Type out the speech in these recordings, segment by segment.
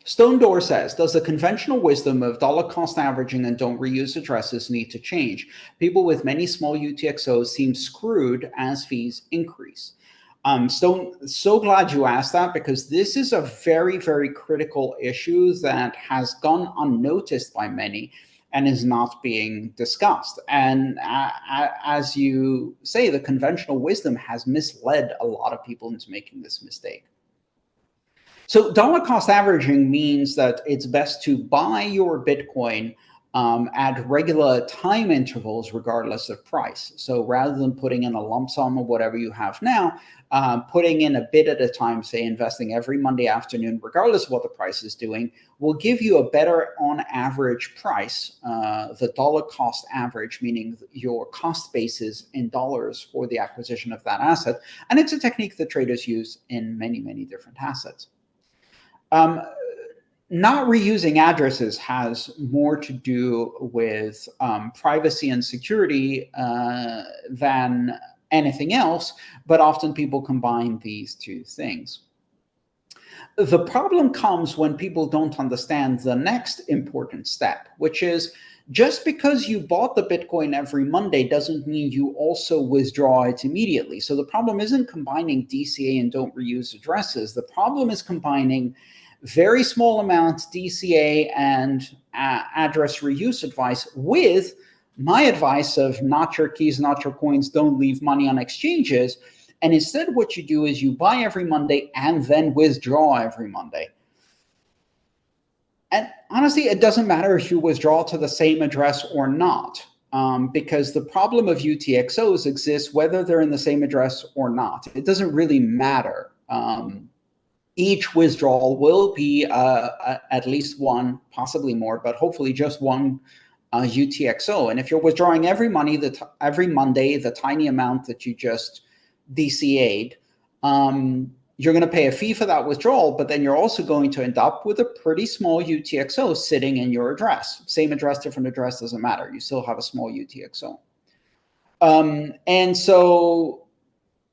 Stone Door says, does the conventional wisdom of dollar cost averaging and don't reuse addresses need to change? People with many small UTXOs seem screwed as fees increase. Stone, so glad you asked that, because this is a very, very critical issue that has gone unnoticed by many and is not being discussed. And as you say, the conventional wisdom has misled a lot of people into making this mistake. So dollar cost averaging means that it's best to buy your Bitcoin at regular time intervals, regardless of price. So rather than putting in a lump sum of whatever you have now, putting in a bit at a time, say investing every Monday afternoon, regardless of what the price is doing, will give you a better on average price, the dollar cost average, meaning your cost basis in dollars for the acquisition of that asset. And it's a technique that traders use in many, many different assets. Not reusing addresses has more to do with privacy and security than anything else, but often people combine these two things. The problem comes when people don't understand the next important step, which is just because you bought the Bitcoin every Monday doesn't mean you also withdraw it immediately. So the problem isn't combining DCA and don't reuse addresses. The problem is combining very small amounts DCA and address reuse advice with my advice of not your keys, not your coins, don't leave money on exchanges. And instead what you do is you buy every Monday and then withdraw every Monday. And honestly, it doesn't matter if you withdraw to the same address or not, because the problem of UTXOs exists whether they're in the same address or not. It doesn't really matter. Each withdrawal will be at least one, possibly more, but hopefully just one UTXO. And if you're withdrawing every Monday, the tiny amount that you just DCA'd, you're going to pay a fee for that withdrawal, but then you're also going to end up with a pretty small UTXO sitting in your address. Same address, different address, doesn't matter. You still have a small UTXO. And so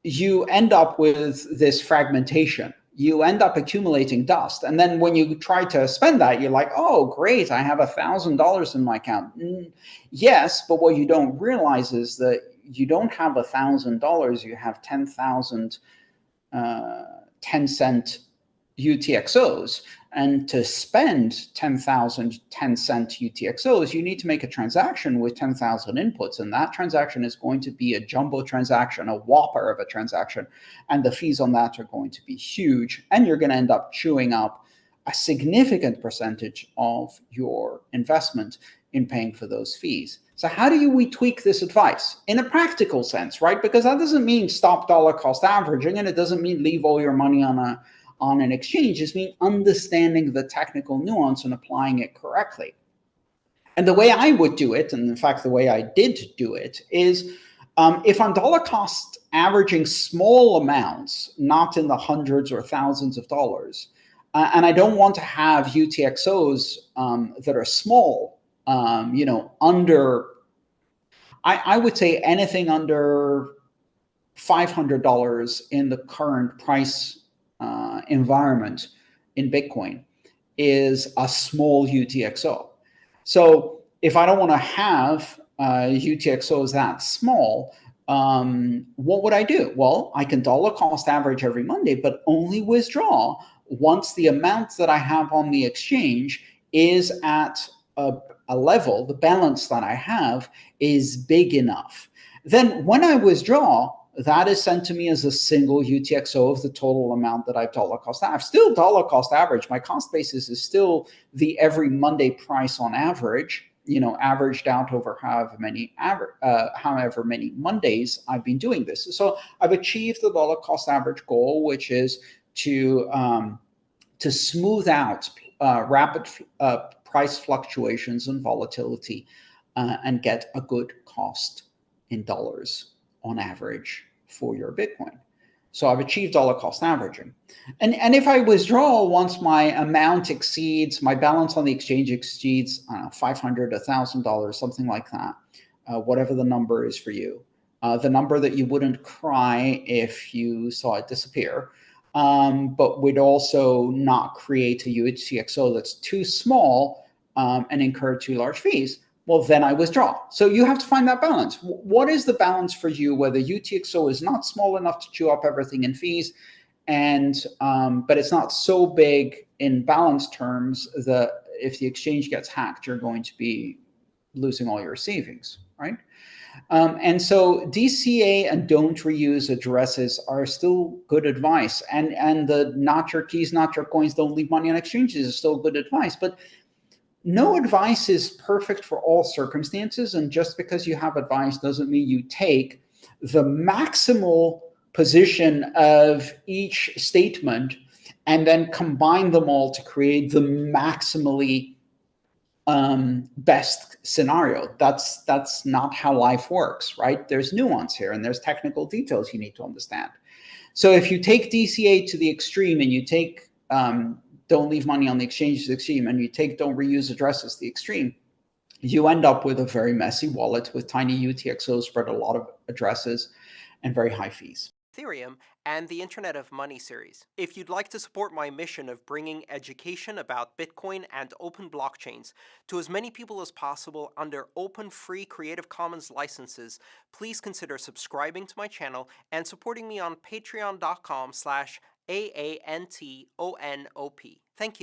you end up with this fragmentation. You end up accumulating dust. And then when you try to spend that, you're like, oh, great, I have $1,000 in my account. Yes, but what you don't realize is that you don't have $1,000, you have 10,000 10-cent UTXOs. And to spend 10,000 10-cent UTXOs, you need to make a transaction with 10,000 inputs. And that transaction is going to be a jumbo transaction, a whopper of a transaction. And the fees on that are going to be huge. And you're going to end up chewing up a significant percentage of your investment in paying for those fees. So how do we tweak this advice in a practical sense, right? Because that doesn't mean stop dollar cost averaging, and it doesn't mean leave all your money on an exchange. It means understanding the technical nuance and applying it correctly. And the way I would do it, and in fact, the way I did do it, is if I'm dollar cost averaging small amounts, not in the hundreds or thousands of dollars, and I don't want to have UTXOs that are small, under, I would say anything under $500 in the current price environment in Bitcoin is a small UTXO. So if I don't want to have UTXOs that small, what would I do? Well, I can dollar cost average every Monday, but only withdraw once the amount that I have on the exchange is at a level, the balance that I have is big enough. Then when I withdraw, that is sent to me as a single UTXO of the total amount that I've dollar cost average. Still dollar cost average. My cost basis is still the every Monday price on average, averaged out over however many Mondays I've been doing this. So I've achieved the dollar cost average goal, which is to smooth out rapid price fluctuations and volatility and get a good cost in dollars on average for your Bitcoin. So I've achieved dollar cost averaging. And if I withdraw once my amount exceeds, my balance on the exchange exceeds $500, $1,000, something like that, whatever the number is for you, the number that you wouldn't cry if you saw it disappear, but would also not create a UTXO that's too small and incur too large fees, well, then I withdraw. So you have to find that balance. What is the balance for you, whether UTXO is not small enough to chew up everything in fees, and but it's not so big in balance terms that if the exchange gets hacked, you're going to be losing all your savings, right? And so DCA and don't reuse addresses are still good advice. And the not your keys, not your coins, don't leave money on exchanges is still good advice. But no advice is perfect for all circumstances. And just because you have advice doesn't mean you take the maximal position of each statement and then combine them all to create the maximally best scenario. That's not how life works, right? There's nuance here and there's technical details you need to understand. So if you take DCA to the extreme and you take don't leave money on the exchange to the extreme, and you take don't reuse addresses to the extreme, you end up with a very messy wallet with tiny UTXOs spread a lot of addresses and very high fees. Ethereum, and the Internet of Money series. If you'd like to support my mission of bringing education about Bitcoin and open blockchains to as many people as possible under open, free Creative Commons licenses, please consider subscribing to my channel and supporting me on patreon.com/AANTONOP. Thank you.